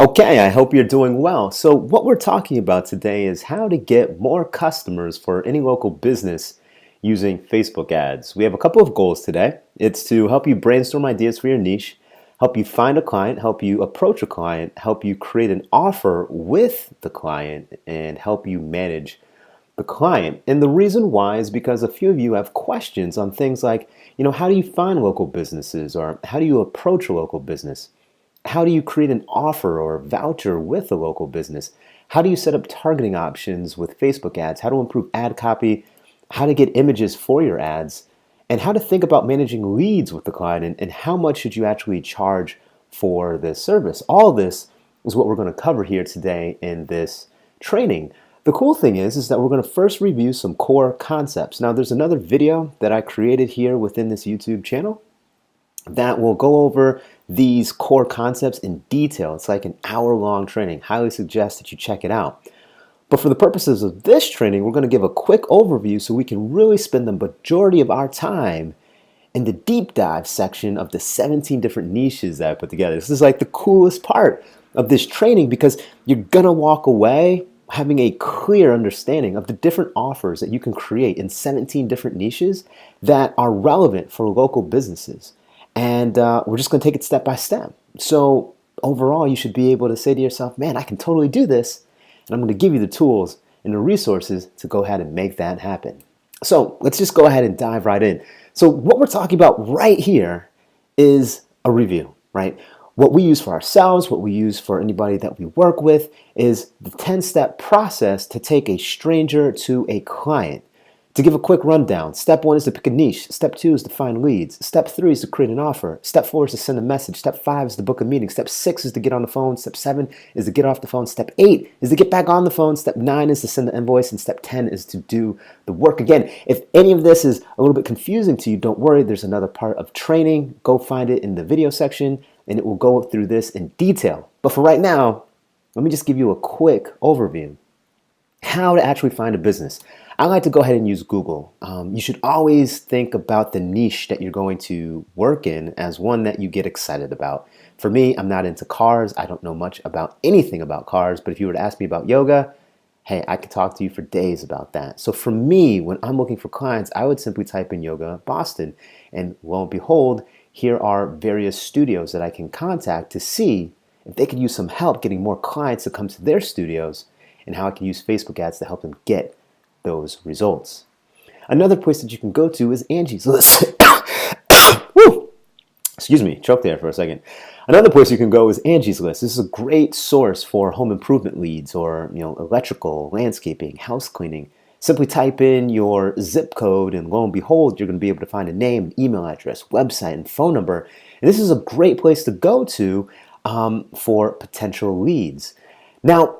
Okay, I hope you're doing well. So, what we're talking about today is how to get more customers for any local business using Facebook ads. We have a couple of goals today. It's to help you brainstorm ideas for your niche, help you find a client, help you approach a client, help you create an offer with the client, and help you manage the client. And the reason why is because a few of you have questions on things like, how do you find local businesses or how do you approach a local business? How do you create an offer or voucher with a local business? How do you set up targeting options with Facebook ads? How to improve ad copy? How to get images for your ads? And how to think about managing leads with the client and how much should you actually charge for this service? All this is what we're going to cover here today in this training. The cool thing is that we're going to first review some core concepts. Now, there's another video that I created here within this YouTube channel that will go over these core concepts in detail. It's like an hour-long training. Highly suggest that you check it out. But for the purposes of this training, we're going to give a quick overview so we can really spend the majority of our time in the deep dive section of the 17 different niches that I put together. This is like the coolest part of this training because you're going to walk away having a clear understanding of the different offers that you can create in 17 different niches that are relevant for local businesses. And we're just going to take it step by step. So overall, you should be able to say to yourself, man, I can totally do this. And I'm going to give you the tools and the resources to go ahead and make that happen. So let's just go ahead and dive right in. So what we're talking about right here is a review, right? What we use for ourselves, what we use for anybody that we work with is the 10-step process to take a stranger to a client. To give a quick rundown, step 1 is to pick a niche. Step 2 is to find leads. Step 3 is to create an offer. Step 4 is to send a message. Step 5 is to book a meeting. Step 6 is to get on the phone. Step 7 is to get off the phone. Step 8 is to get back on the phone. Step 9 is to send the invoice. And step 10 is to do the work. Again, if any of this is a little bit confusing to you, don't worry. There's another part of training. Go find it in the video section, and it will go through this in detail. But for right now, let me just give you a quick overview. How to actually find a business. I like to go ahead and use Google. You should always think about the niche that you're going to work in as one that you get excited about. For me, I'm not into cars. I don't know much about anything about cars, but if you were to ask me about yoga, hey, I could talk to you for days about that. So for me, when I'm looking for clients, I would simply type in Yoga Boston. And lo and behold, here are various studios that I can contact to see if they could use some help getting more clients to come to their studios and how I can use Facebook ads to help them get those results. Another place that you can go to is Angie's List. Woo! Excuse me, choked there for a second. Another place you can go is Angie's List. This is a great source for home improvement leads or electrical, landscaping, house cleaning. Simply type in your zip code and lo and behold, you're going to be able to find a name, an email address, website, and phone number. And this is a great place to go to for potential leads. Now,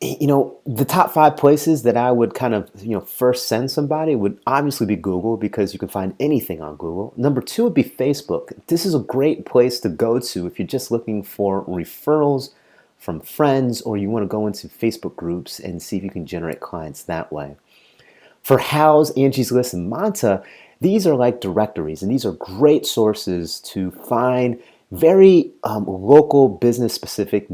the top 5 places that I would kind of, first send somebody would obviously be Google because you can find anything on Google. Number 2 would be Facebook. This is a great place to go to if you're just looking for referrals from friends or you want to go into Facebook groups and see if you can generate clients that way. For House, Angie's List, and Monta, these are like directories and these are great sources to find very local business-specific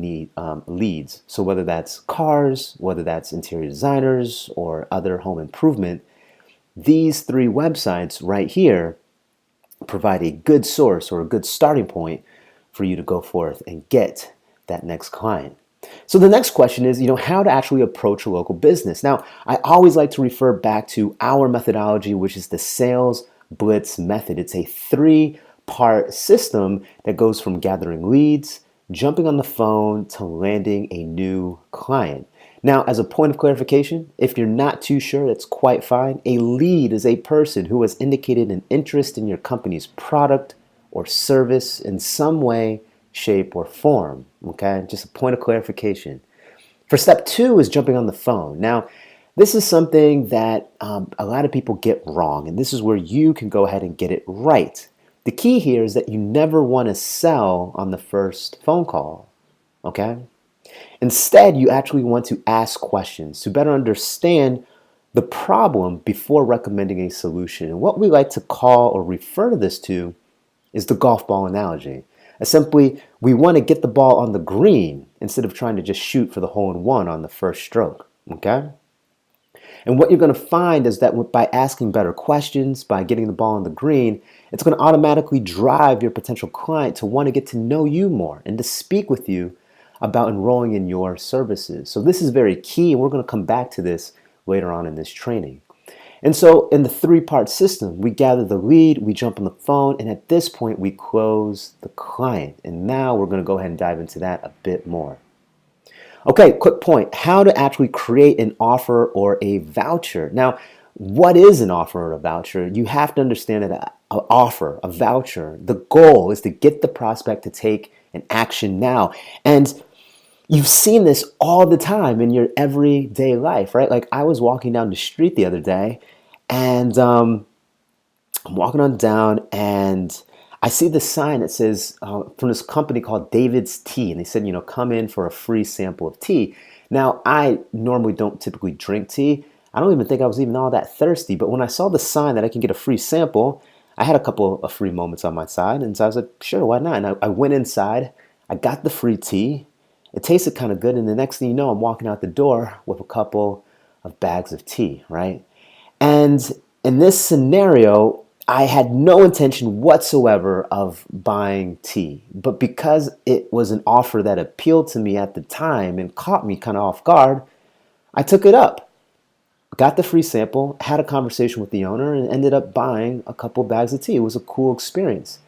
leads. So whether that's cars, whether that's interior designers, or other home improvement, these 3 websites right here provide a good source or a good starting point for you to go forth and get that next client. So the next question is, how to actually approach a local business. Now, I always like to refer back to our methodology, which is the Sales Blitz method. It's a 3-part system that goes from gathering leads, jumping on the phone, to landing a new client. Now, as a point of clarification, if you're not too sure, that's quite fine. A lead is a person who has indicated an interest in your company's product or service in some way, shape, or form. Okay, just a point of clarification. For step 2 is jumping on the phone. Now, this is something that a lot of people get wrong, and this is where you can go ahead and get it right. The key here is that you never want to sell on the first phone call, okay? Instead, you actually want to ask questions to better understand the problem before recommending a solution. And what we like to call or refer to this to is the golf ball analogy. Simply, we want to get the ball on the green instead of trying to just shoot for the hole in one on the first stroke. Okay? And what you're going to find is that by asking better questions, by getting the ball on the green, it's going to automatically drive your potential client to want to get to know you more and to speak with you about enrolling in your services. So this is very key, and we're going to come back to this later on in this training. And so in the three-part system, we gather the lead, we jump on the phone, and at this point we close the client. And now we're going to go ahead and dive into that a bit more. Okay, quick point, how to actually create an offer or a voucher. Now, what is an offer or a voucher? You have to understand that an offer, a voucher, the goal is to get the prospect to take an action now. And you've seen this all the time in your everyday life, right? Like I was walking down the street the other day, and I'm walking on down, and I see this sign that says from this company called David's Tea, and they said, come in for a free sample of tea. Now, I normally don't typically drink tea. I don't even think I was even all that thirsty, but when I saw the sign that I can get a free sample, I had a couple of free moments on my side, and so I was like, sure, why not? And I went inside, I got the free tea. It tasted kind of good, and the next thing you know, I'm walking out the door with a couple of bags of tea, right? And in this scenario, I had no intention whatsoever of buying tea, but because it was an offer that appealed to me at the time and caught me kind of off guard, I took it up, got the free sample, had a conversation with the owner, and ended up buying a couple bags of tea. It was a cool experience.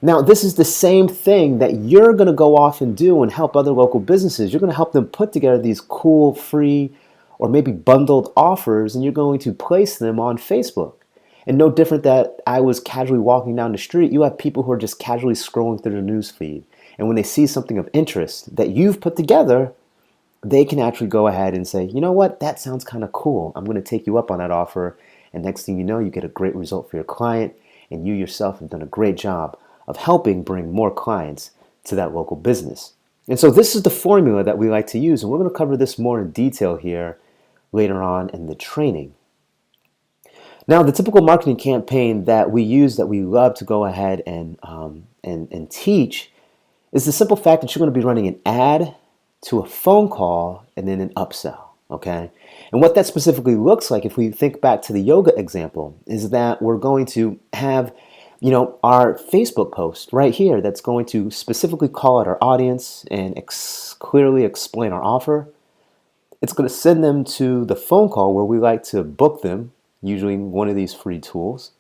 Now, this is the same thing that you're going to go off and do and help other local businesses. You're going to help them put together these cool, free, or maybe bundled offers, and you're going to place them on Facebook. And no different that I was casually walking down the street, you have people who are just casually scrolling through the news feed. And when they see something of interest that you've put together, they can actually go ahead and say, you know what, that sounds kind of cool. I'm going to take you up on that offer. And next thing you know, you get a great result for your client, and you yourself have done a great job of helping bring more clients to that local business. And so this is the formula that we like to use, and we're going to cover this more in detail here later on in the training. Now, the typical marketing campaign that we use, that we love to go ahead and teach, is the simple fact that you're going to be running an ad to a phone call and then an upsell, okay? And what that specifically looks like, if we think back to the yoga example, is that we're going to have our Facebook post right here that's going to specifically call out our audience and clearly explain our offer. It's going to send them to the phone call where we like to book them, usually one of these free tools.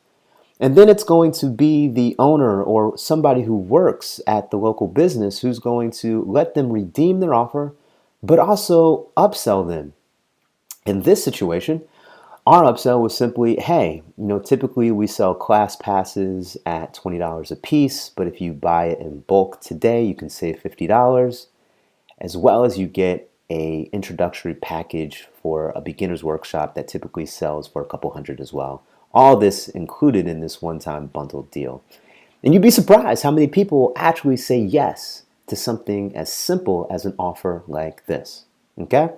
And then it's going to be the owner or somebody who works at the local business who's going to let them redeem their offer, but also upsell them. In this situation, our upsell was simply, hey, typically we sell class passes at $20 a piece, but if you buy it in bulk today, you can save $50, as well as you get an introductory package for a beginner's workshop that typically sells for a couple hundred as well. All this included in this one-time bundled deal. And you'd be surprised how many people will actually say yes to something as simple as an offer like this, okay?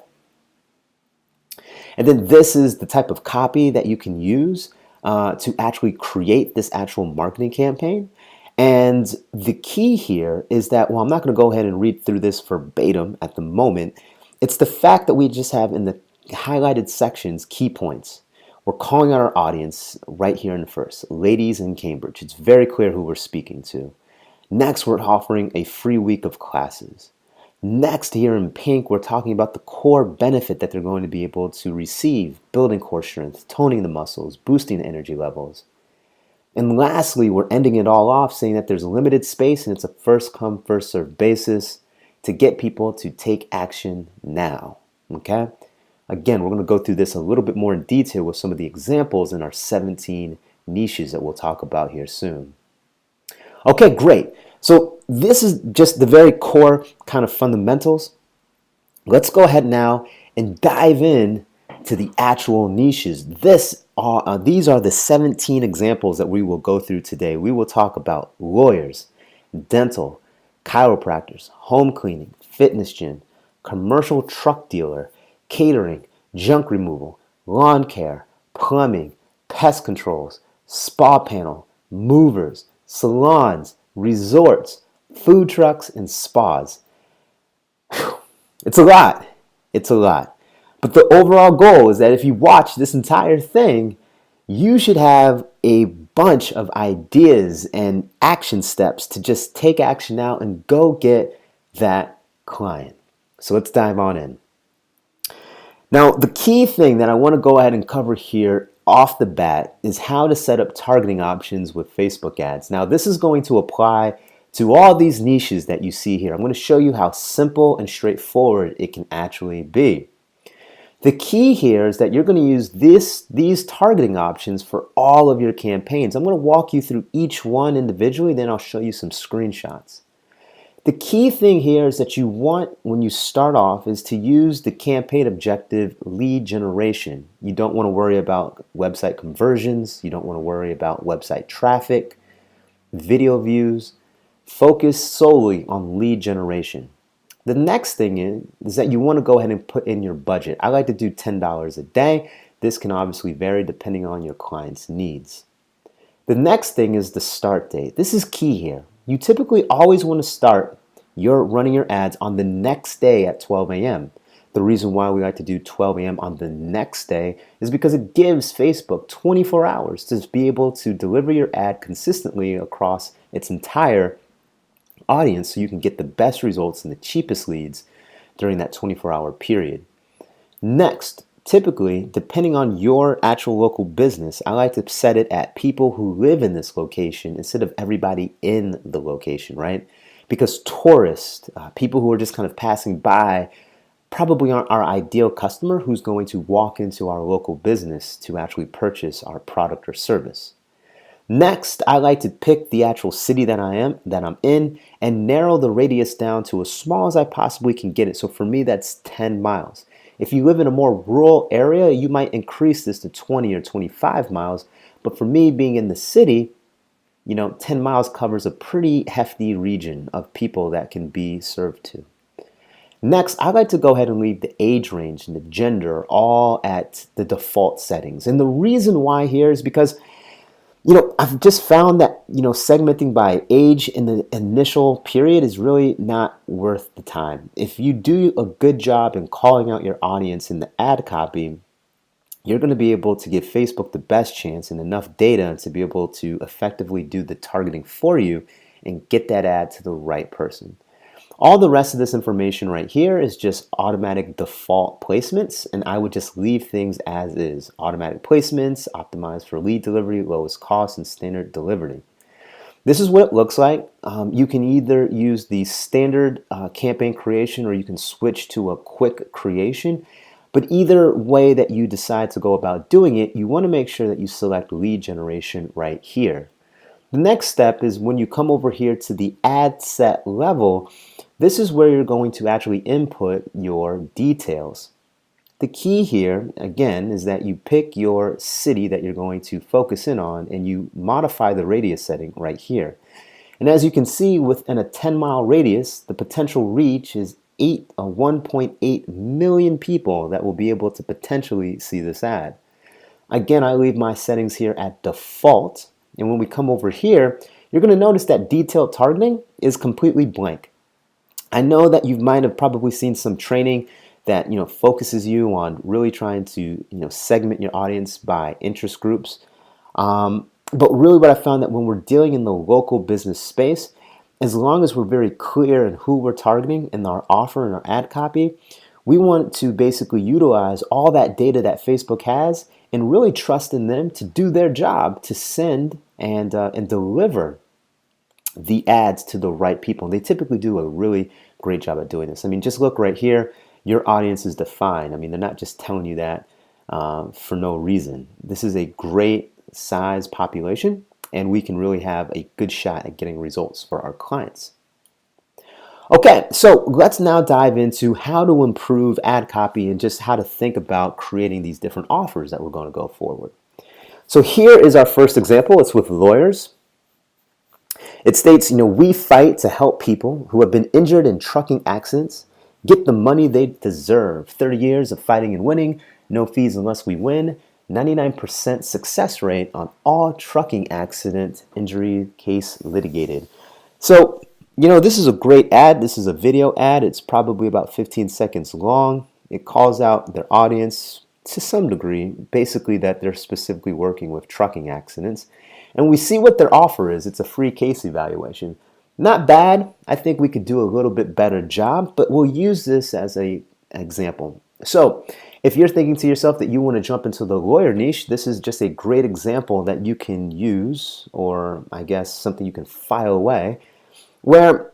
And then this is the type of copy that you can use to actually create this actual marketing campaign. And the key here is that, well, I'm not going to go ahead and read through this verbatim at the moment. It's the fact that we just have in the highlighted sections key points. We're calling out our audience right here in the first, ladies in Cambridge. It's very clear who we're speaking to. Next, we're offering a free week of classes. Next, here in pink, we're talking about the core benefit that they're going to be able to receive, building core strength, toning the muscles, boosting the energy levels. And lastly, we're ending it all off saying that there's limited space and it's a first come, first served basis to get people to take action now, okay? Again, we're going to go through this a little bit more in detail with some of the examples in our 17 niches that we'll talk about here soon. Okay, great. So this is just the very core kind of fundamentals. Let's go ahead now and dive in to the actual niches. These are the 17 examples that we will go through today. We will talk about lawyers, dental, chiropractors, home cleaning, fitness gym, commercial truck dealer, catering, junk removal, lawn care, plumbing, pest controls, spa panel, movers, salons, resorts, food trucks, and spas. It's a lot. It's a lot. But the overall goal is that if you watch this entire thing, you should have a bunch of ideas and action steps to just take action now and go get that client. So let's dive on in. Now, the key thing that I want to go ahead and cover here off the bat is how to set up targeting options with Facebook ads. Now, this is going to apply to all these niches that you see here. I'm going to show you how simple and straightforward it can actually be. The key here is that you're going to use these targeting options for all of your campaigns. I'm going to walk you through each one individually, then I'll show you some screenshots. The key thing here is that you want, when you start off, is to use the campaign objective lead generation. You don't want to worry about website conversions. You don't want to worry about website traffic, video views. Focus solely on lead generation. The next thing is that you want to go ahead and put in your budget. I like to do $10 a day. This can obviously vary depending on your client's needs. The next thing is the start date. This is key here. You typically always want to start running your ads on the next day at 12 a.m. The reason why we like to do 12 a.m. on the next day is because it gives Facebook 24 hours to be able to deliver your ad consistently across its entire audience so you can get the best results and the cheapest leads during that 24-hour period. Next, typically, depending on your actual local business, I like to set it at people who live in this location instead of everybody in the location, right? Because tourists, people who are just kind of passing by, probably aren't our ideal customer who's going to walk into our local business to actually purchase our product or service. Next, I like to pick the actual city that I'm in and narrow the radius down to as small as I possibly can get it. So for me, that's 10 miles. If you live in a more rural area, you might increase this to 20 or 25 miles. But for me, being in the city, 10 miles covers a pretty hefty region of people that can be served to. Next, I like to go ahead and leave the age range and the gender all at the default settings. And the reason why here is because I've just found that, segmenting by age in the initial period is really not worth the time. If you do a good job in calling out your audience in the ad copy, you're going to be able to give Facebook the best chance and enough data to be able to effectively do the targeting for you and get that ad to the right person. All the rest of this information right here is just automatic default placements, and I would just leave things as is. Automatic placements, optimized for lead delivery, lowest cost, and standard delivery. This is what it looks like. You can either use the standard campaign creation or you can switch to a quick creation. But either way that you decide to go about doing it, you want to make sure that you select lead generation right here. The next step is when you come over here to the ad set level, this is where you're going to actually input your details. The key here, again, is that you pick your city that you're going to focus in on and you modify the radius setting right here. And as you can see, within a 10-mile radius, the potential reach is 1.8 million people that will be able to potentially see this ad. Again, I leave my settings here at default. And when we come over here, you're going to notice that detailed targeting is completely blank. I know that you might have probably seen some training that focuses you on really trying to segment your audience by interest groups. But really what I found that when we're dealing in the local business space, as long as we're very clear in who we're targeting in our offer and our ad copy, we want to basically utilize all that data that Facebook has and really trust in them to do their job to send and deliver the ads to the right people. And they typically do a really great job at doing this. I mean, just look right here. Your audience is defined. I mean, they're not just telling you that for no reason. This is a great size population, and we can really have a good shot at getting results for our clients. Okay, so let's now dive into how to improve ad copy and just how to think about creating these different offers that we're going to go forward. So here is our first example. It's with lawyers. It states, we fight to help people who have been injured in trucking accidents get the money they deserve. 30 years of fighting and winning, no fees unless we win, 99% success rate on all trucking accident injury case litigated. So This is a great ad. This is a video ad. It's probably about 15 seconds long. It calls out their audience to some degree, basically that they're specifically working with trucking accidents. And we see what their offer is. It's a free case evaluation. Not bad. I think we could do a little bit better job, but we'll use this as an example. So if you're thinking to yourself that you want to jump into the lawyer niche, this is just a great example that you can use, or I guess something you can file away, where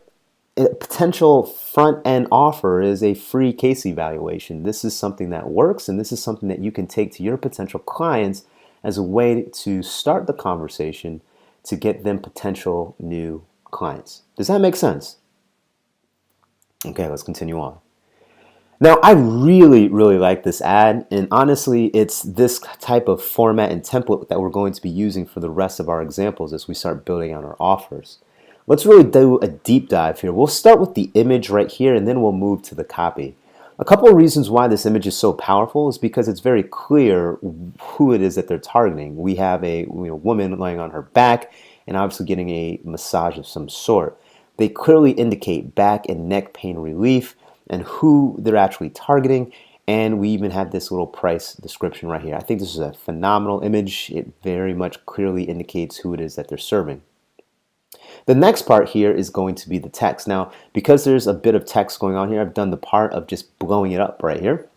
a potential front-end offer is a free case evaluation. This is something that works, and this is something that you can take to your potential clients as a way to start the conversation to get them potential new clients. Does that make sense? Okay, let's continue on. Now, I really, really like this ad, and honestly, it's this type of format and template that we're going to be using for the rest of our examples as we start building out our offers. Let's really do a deep dive here. We'll start with the image right here, and then we'll move to the copy. A couple of reasons why this image is so powerful is because it's very clear who it is that they're targeting. We have a woman laying on her back and obviously getting a massage of some sort. They clearly indicate back and neck pain relief and who they're actually targeting, and we even have this little price description right here. I think this is a phenomenal image. It very much clearly indicates who it is that they're serving. The next part here is going to be the text. Now, because there's a bit of text going on here, I've done the part of just blowing it up right here.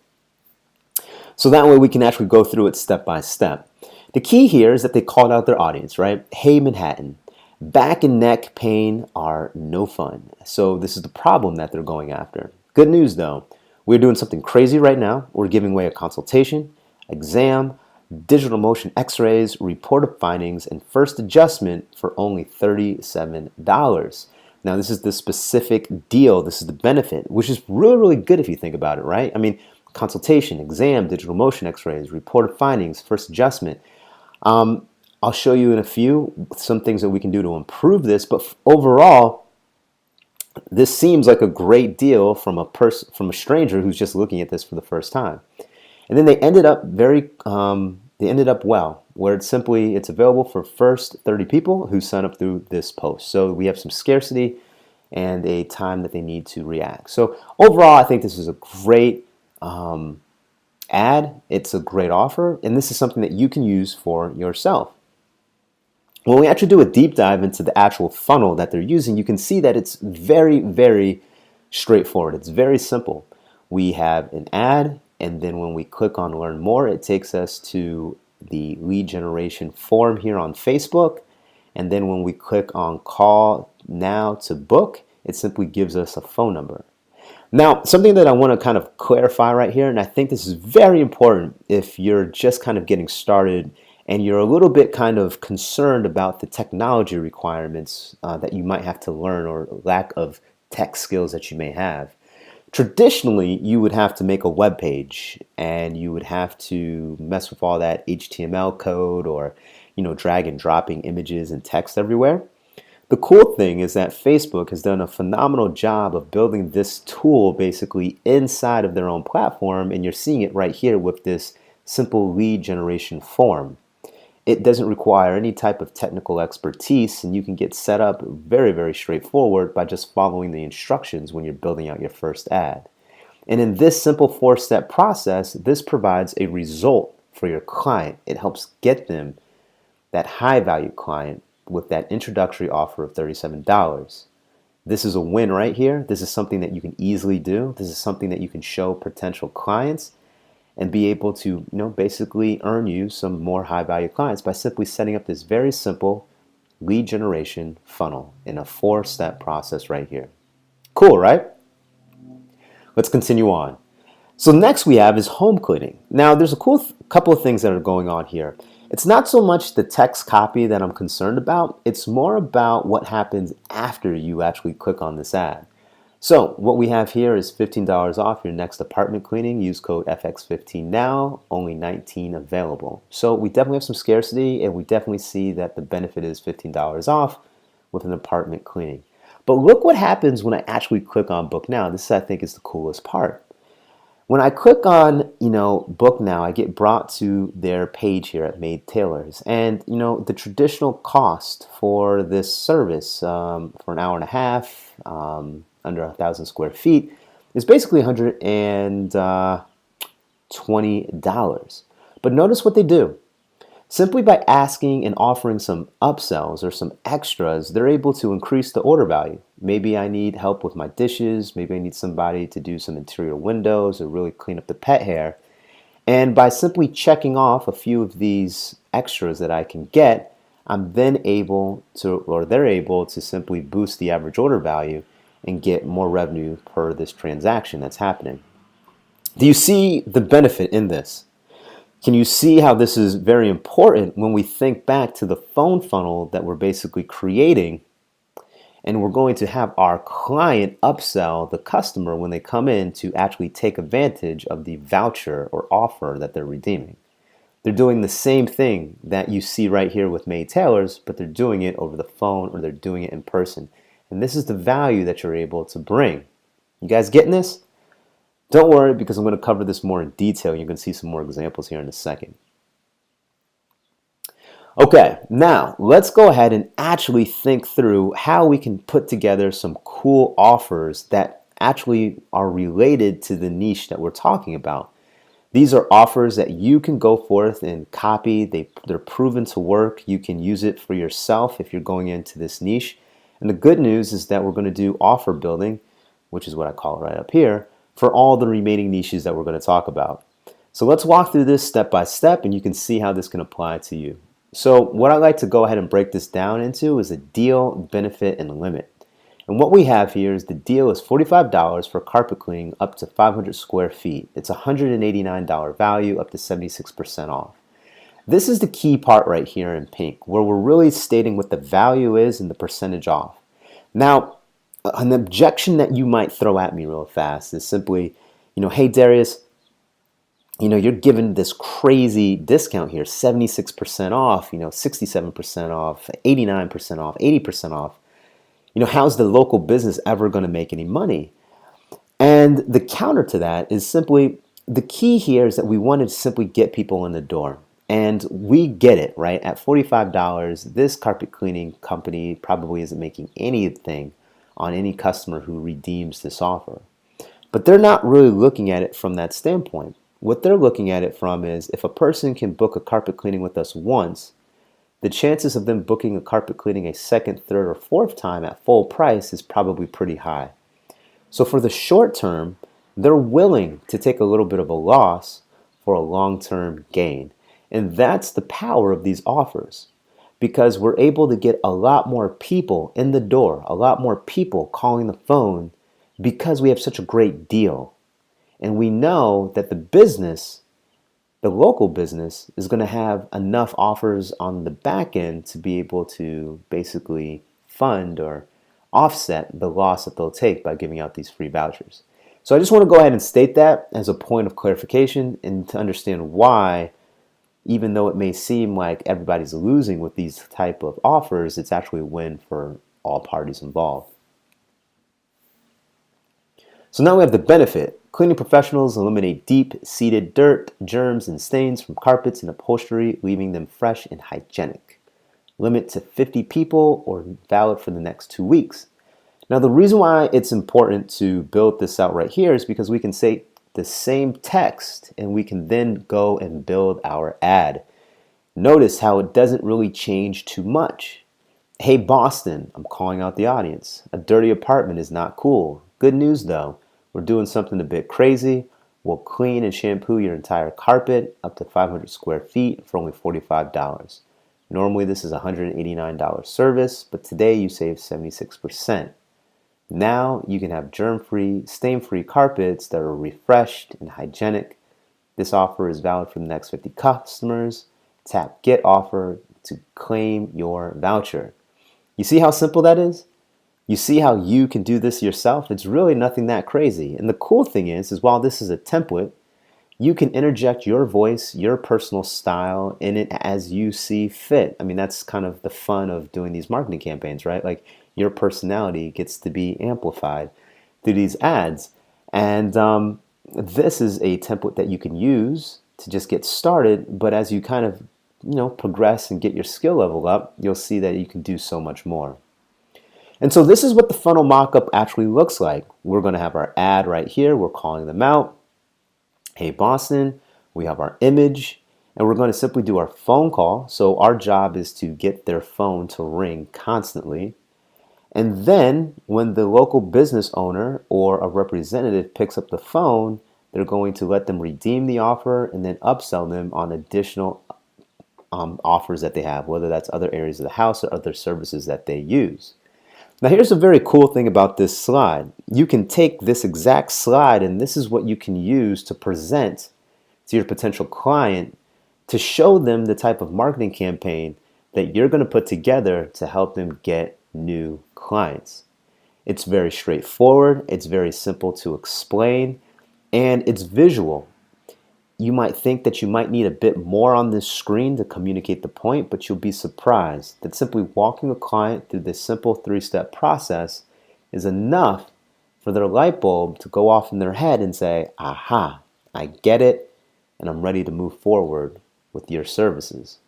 So that way we can actually go through it step by step. The key here is that they called out their audience, right? Hey, Manhattan, back and neck pain are no fun. So this is the problem that they're going after. Good news though, we're doing something crazy right now. We're giving away a consultation, exam, digital motion x-rays, report of findings, and first adjustment for only $37. Now this is the specific deal, this is the benefit, which is really, really good if you think about it, right? I mean, consultation, exam, digital motion x-rays, report of findings, first adjustment. I'll show you in a few some things that we can do to improve this, but overall, this seems like a great deal from a stranger who's just looking at this for the first time. And then they ended up well, where it's available for first 30 people who sign up through this post. So we have some scarcity and a time that they need to react. So overall, I think this is a great ad. It's a great offer, and this is something that you can use for yourself. When we actually do a deep dive into the actual funnel that they're using, you can see that it's very, very straightforward. It's very simple. We have an ad, and then when we click on Learn More, it takes us to the lead generation form here on Facebook. And then when we click on Call Now to Book, it simply gives us a phone number. Now, something that I want to kind of clarify right here, and I think this is very important if you're just kind of getting started and you're a little bit kind of concerned about the technology requirements that you might have to learn, or lack of tech skills that you may have. Traditionally, you would have to make a web page, and you would have to mess with all that HTML code, or drag and dropping images and text everywhere. The cool thing is that Facebook has done a phenomenal job of building this tool basically inside of their own platform, and you're seeing it right here with this simple lead generation form. It doesn't require any type of technical expertise, and you can get set up very, very straightforward by just following the instructions when you're building out your first ad. And in this simple 4-step process, this provides a result for your client. It helps get them that high value client with that introductory offer of $37. This is a win right here. This is something that you can easily do. This is something that you can show potential clients and be able to basically earn you some more high value clients by simply setting up this very simple lead generation funnel in a 4-step process right here. Cool, right? Let's continue on. So next we have is home cleaning. Now there's a cool couple of things that are going on here. It's not so much the text copy that I'm concerned about. It's more about what happens after you actually click on this ad. So what we have here is $15 off your next apartment cleaning. Use code FX15 now, only 19 available. So we definitely have some scarcity, and we definitely see that the benefit is $15 off with an apartment cleaning. But look what happens when I actually click on Book Now. This, I think, is the coolest part. When I click on, book now, I get brought to their page here at Made Tailors. And, the traditional cost for this service for an hour and a half, under 1,000 square feet, is basically $120. But notice what they do. Simply by asking and offering some upsells or some extras, they're able to increase the order value. Maybe I need help with my dishes. Maybe I need somebody to do some interior windows or really clean up the pet hair. And by simply checking off a few of these extras that I can get, I'm then able to, or they're able to simply boost the average order value and get more revenue per this transaction that's happening. Do you see the benefit in this? Can you see how this is very important when we think back to the phone funnel that we're basically creating, and we're going to have our client upsell the customer when they come in to actually take advantage of the voucher or offer that they're redeeming? They're doing the same thing that you see right here with Made Tailors, but they're doing it over the phone or they're doing it in person. And this is the value that you're able to bring. You guys getting this? Don't worry, because I'm going to cover this more in detail. You're going to see some more examples here in a second. Okay, now let's go ahead and actually think through how we can put together some cool offers that actually are related to the niche that we're talking about. These are offers that you can go forth and copy. They're proven to work. You can use it for yourself if you're going into this niche. And the good news is that we're going to do offer building, which is what I call it right up here, for all the remaining niches that we're going to talk about. So let's walk through this step by step, and you can see how this can apply to you. So what I like to go ahead and break this down into is a deal, benefit, and limit. And what we have here is the deal is $45 for carpet cleaning up to 500 square feet. It's $189 value up to 76% off. This is the key part right here in pink, where we're really stating what the value is and the percentage off. Now, an objection that you might throw at me real fast is simply, hey Darius, you're given this crazy discount here, 76% off, 67% off, 89% off, 80% off. How's the local business ever going to make any money? And the counter to that is simply, the key here is that we want to simply get people in the door. And we get it, right? At $45, this carpet cleaning company probably isn't making anything on any customer who redeems this offer. But they're not really looking at it from that standpoint. What they're looking at it from is, if a person can book a carpet cleaning with us once, the chances of them booking a carpet cleaning a second, third, or fourth time at full price is probably pretty high. So for the short term, they're willing to take a little bit of a loss for a long-term gain. And that's the power of these offers, because we're able to get a lot more people in the door, a lot more people calling the phone, because we have such a great deal. And we know that the local business is going to have enough offers on the back end to be able to basically fund or offset the loss that they'll take by giving out these free vouchers. So I just want to go ahead and state that as a point of clarification, and to understand why, even though it may seem like everybody's losing with these type of offers, it's actually a win for all parties involved. So now we have the benefit. Cleaning professionals eliminate deep-seated dirt, germs, and stains from carpets and upholstery, leaving them fresh and hygienic. Limit to 50 people, or valid for the next 2 weeks. Now, the reason why it's important to build this out right here is because we can say the same text and we can then go and build our ad. Notice how it doesn't really change too much. Hey Boston, I'm calling out the audience. A dirty apartment is not cool. Good news though, we're doing something a bit crazy. We'll clean and shampoo your entire carpet up to 500 square feet for only $45. Normally this is a $189 service, but today you save 76%. Now you can have germ-free, stain-free carpets that are refreshed and hygienic. This offer is valid for the next 50 customers. Tap Get Offer to claim your voucher. You see how simple that is? You see how you can do this yourself? It's really nothing that crazy. And the cool thing is while this is a template, you can interject your voice, your personal style in it as you see fit. I mean, that's kind of the fun of doing these marketing campaigns, right? Like, your personality gets to be amplified through these ads. And this is a template that you can use to just get started, but as you kind of progress and get your skill level up, you'll see that you can do so much more. And so this is what the funnel mockup actually looks like. We're going to have our ad right here. We're calling them out. Hey Boston, we have our image, and we're going to simply do our phone call. So our job is to get their phone to ring constantly. And then when the local business owner or a representative picks up the phone, they're going to let them redeem the offer and then upsell them on additional offers that they have, whether that's other areas of the house or other services that they use. Now here's a very cool thing about this slide. You can take this exact slide and this is what you can use to present to your potential client to show them the type of marketing campaign that you're going to put together to help them get new clients. It's very straightforward, it's very simple to explain, and it's visual. You might think that you might need a bit more on this screen to communicate the point, but you'll be surprised that simply walking a client through this simple 3-step process is enough for their light bulb to go off in their head and say, aha, I get it, and I'm ready to move forward with your services.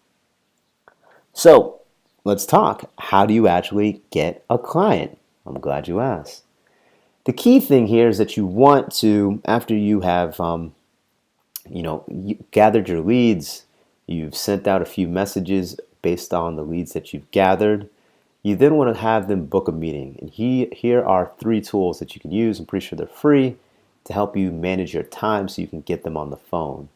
So let's talk. How do you actually get a client? I'm glad you asked. The key thing here is that you want to, after you have you gathered your leads, you've sent out a few messages based on the leads that you've gathered, you then want to have them book a meeting. And here are 3 tools that you can use. I'm pretty sure they're free to help you manage your time so you can get them on the phone.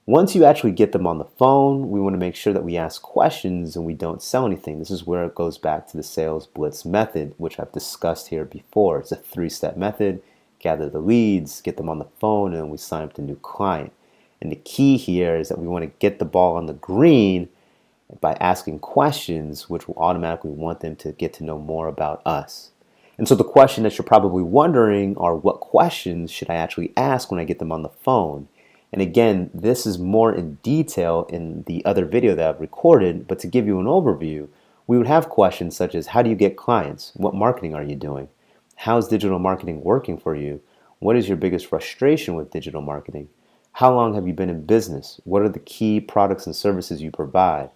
Once you actually get them on the phone, we want to make sure that we ask questions and we don't sell anything. This is where it goes back to the sales blitz method, which I've discussed here before. It's a 3-step method. Gather the leads, get them on the phone, and then we sign up the new client. And the key here is that we want to get the ball on the green by asking questions, which will automatically want them to get to know more about us. And so the question that you're probably wondering are, what questions should I actually ask when I get them on the phone? And again, this is more in detail in the other video that I've recorded, but to give you an overview, we would have questions such as, how do you get clients? What marketing are you doing? How's digital marketing working for you? What is your biggest frustration with digital marketing? How long have you been in business? What are the key products and services you provide?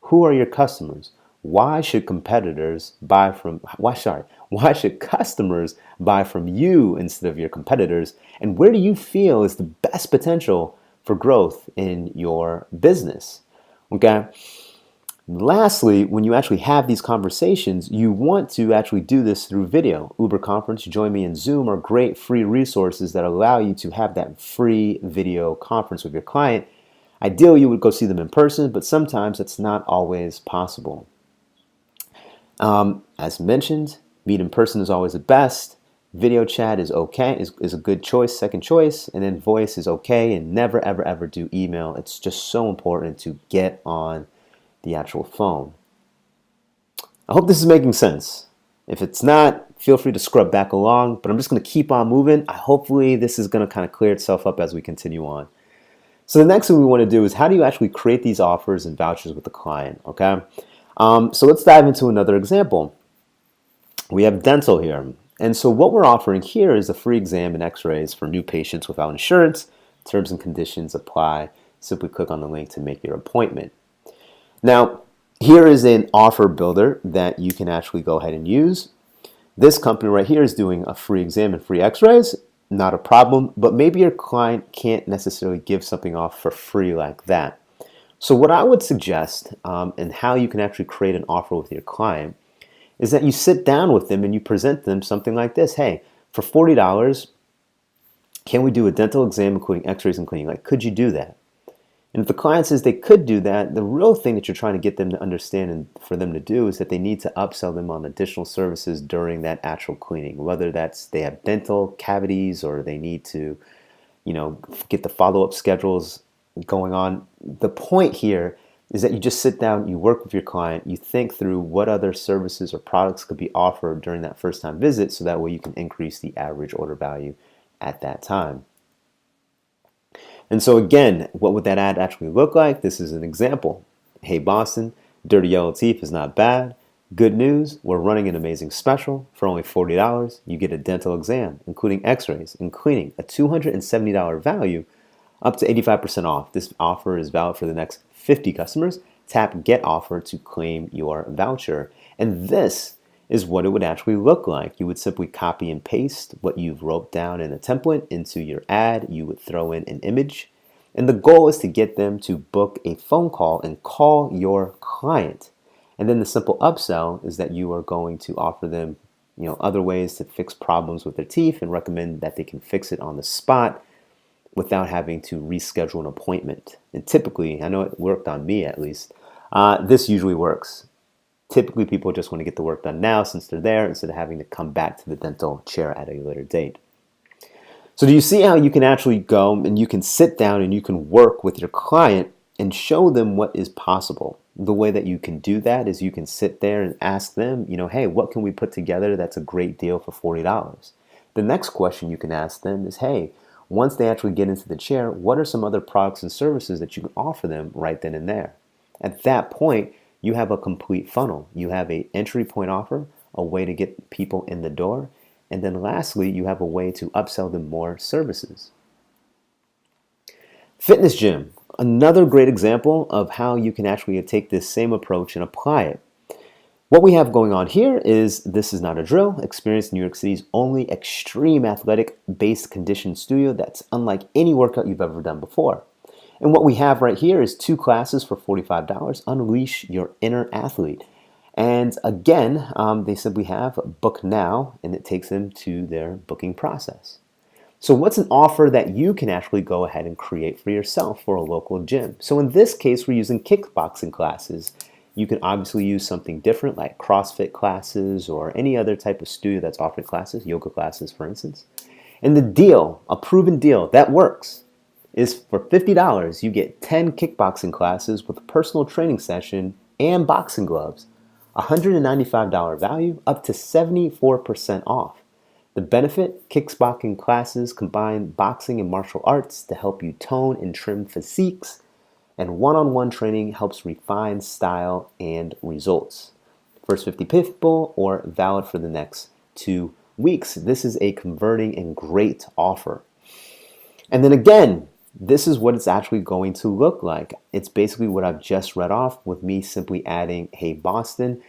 Who are your customers? Why should customers buy from you instead of your competitors? And where do you feel is the best potential for growth in your business? Okay. Lastly, when you actually have these conversations, you want to actually do this through video. Uber Conference, Join Me, and Zoom are great free resources that allow you to have that free video conference with your client. Ideally, you would go see them in person, but sometimes it's not always possible. As mentioned, meet in person is always the best. Video chat is okay, is a good choice, second choice, and then voice is okay, and never, ever, ever do email. It's just so important to get on the actual phone. I hope this is making sense. If it's not, feel free to scrub back along, but I'm just going to keep on moving. Hopefully this is going to kind of clear itself up as we continue on. So the next thing we want to do is, how do you actually create these offers and vouchers with the client, okay? So let's dive into another example. We have dental here. And so what we're offering here is a free exam and x-rays for new patients without insurance. Terms and conditions apply. Simply click on the link to make your appointment. Now, here is an offer builder that you can actually go ahead and use. This company right here is doing a free exam and free x-rays. Not a problem, but maybe your client can't necessarily give something off for free like that. So what I would suggest, and how you can actually create an offer with your client, is that you sit down with them and you present them something like this. Hey, for $40, can we do a dental exam including x-rays and cleaning? Like, could you do that? And if the client says they could do that, the real thing that you're trying to get them to understand and for them to do is that they need to upsell them on additional services during that actual cleaning, whether that's they have dental cavities or they need to, get the follow-up schedules going on. The point here is that you just sit down, you work with your client, you think through what other services or products could be offered during that first-time visit, so that way you can increase the average order value at that time. And so again, what would that ad actually look like? This is an example. Hey Boston, dirty yellow teeth is not bad. Good news, we're running an amazing special. For only $40, you get a dental exam, including x-rays and cleaning, a $270 value, up to 85% off. This offer is valid for the next 50 customers. Tap Get Offer to claim your voucher. And this is what it would actually look like. You would simply copy and paste what you've wrote down in a template into your ad. You would throw in an image. And the goal is to get them to book a phone call and call your client. And then the simple upsell is that you are going to offer them, other ways to fix problems with their teeth and recommend that they can fix it on the spot without having to reschedule an appointment. And typically, I know it worked on me at least, this usually works. Typically, people just want to get the work done now since they're there instead of having to come back to the dental chair at a later date. So do you see how you can actually go and you can sit down and you can work with your client and show them what is possible? The way that you can do that is you can sit there and ask them, hey, what can we put together that's a great deal for $40? The next question you can ask them is, hey, once they actually get into the chair, what are some other products and services that you can offer them right then and there? At that point, you have a complete funnel. You have an entry point offer, a way to get people in the door, and then lastly, you have a way to upsell them more services. Fitness gym, another great example of how you can actually take this same approach and apply it. What we have going on here is This Is Not a Drill. Experience New York City's only extreme athletic-based conditioned studio that's unlike any workout you've ever done before. And what we have right here is 2 classes for $45. Unleash your inner athlete. And again, they simply have book now, and it takes them to their booking process. So what's an offer that you can actually go ahead and create for yourself for a local gym? So in this case, we're using kickboxing classes. You can obviously use something different like CrossFit classes or any other type of studio that's offering classes, yoga classes, for instance. And the deal, a proven deal that works, is for $50, you get 10 kickboxing classes with a personal training session and boxing gloves. $195 value, up to 74% off. The benefit, kickboxing classes combine boxing and martial arts to help you tone and trim physiques, and one-on-one training helps refine style and results. First 50 people or valid for the next 2 weeks. This is a converting and great offer. And then again, this is what it's actually going to look like. It's basically what I've just read off with me simply adding Hey Boston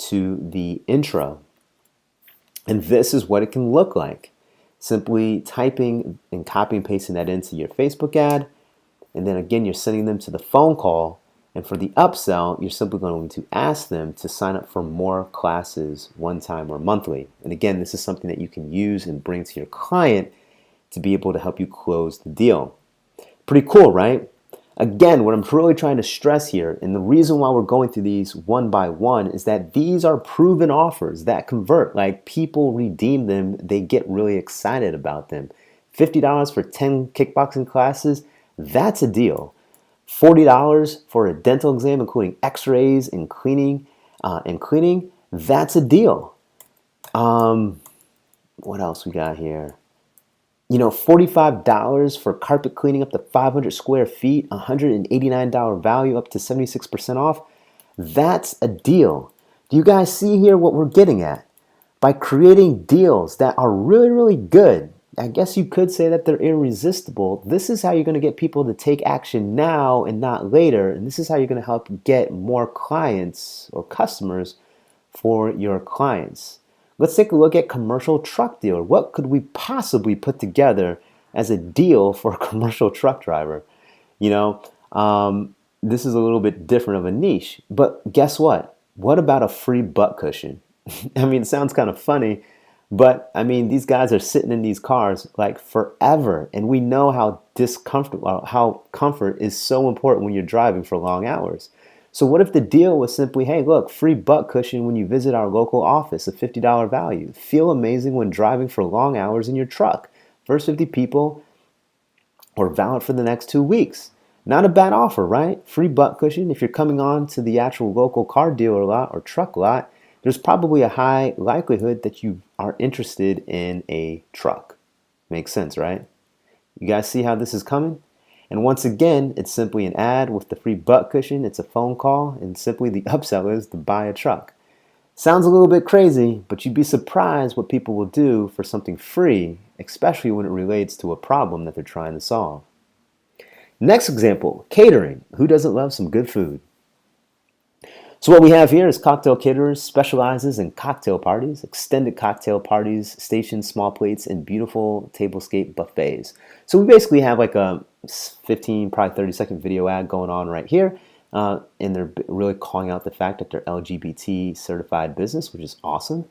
to the intro. And this is what it can look like. Simply typing and copy and pasting that into your Facebook ad. And then again, you're sending them to the phone call. And for the upsell, you're simply going to ask them to sign up for more classes one time or monthly. And again, this is something that you can use and bring to your client to be able to help you close the deal. Pretty cool, right? Again, what I'm really trying to stress here, and the reason why we're going through these one by one, is that these are proven offers that convert. Like, people redeem them, they get really excited about them. $50 for 10 kickboxing classes, that's a deal. $40 for a dental exam, including x-rays and cleaning, that's a deal. What else we got here? $45 for carpet cleaning up to 500 square feet, $189 value, up to 76% off. That's a deal. Do you guys see here what we're getting at? By creating deals that are really, really good, I guess you could say that they're irresistible. This is how you're going to get people to take action now and not later. And this is how you're going to help get more clients or customers for your clients. Let's take a look at commercial truck dealer. What could we possibly put together as a deal for a commercial truck driver? This is a little bit different of a niche, but guess what? What about a free butt cushion? I mean, it sounds kind of funny, but I mean, these guys are sitting in these cars like forever, and we know how comfort is so important when you're driving for long hours. So what if the deal was simply, hey, look, free butt cushion when you visit our local office, a $50 value. Feel amazing when driving for long hours in your truck. First 50 people or valid for the next 2 weeks. Not a bad offer, right? Free butt cushion. If you're coming on to the actual local car dealer lot or truck lot, there's probably a high likelihood that you are interested in a truck. Makes sense, right? You guys see how this is coming? And once again, it's simply an ad with the free butt cushion. It's a phone call, and simply the upsell is to buy a truck. Sounds a little bit crazy, but you'd be surprised what people will do for something free, especially when it relates to a problem that they're trying to solve. Next example, catering. Who doesn't love some good food? So what we have here is Cocktail Caterers specializes in cocktail parties, extended cocktail parties, stationed small plates, and beautiful tablescape buffets. So we basically have like a 15, probably 30-second video ad going on right here. And they're really calling out the fact that they're LGBT certified business, which is awesome.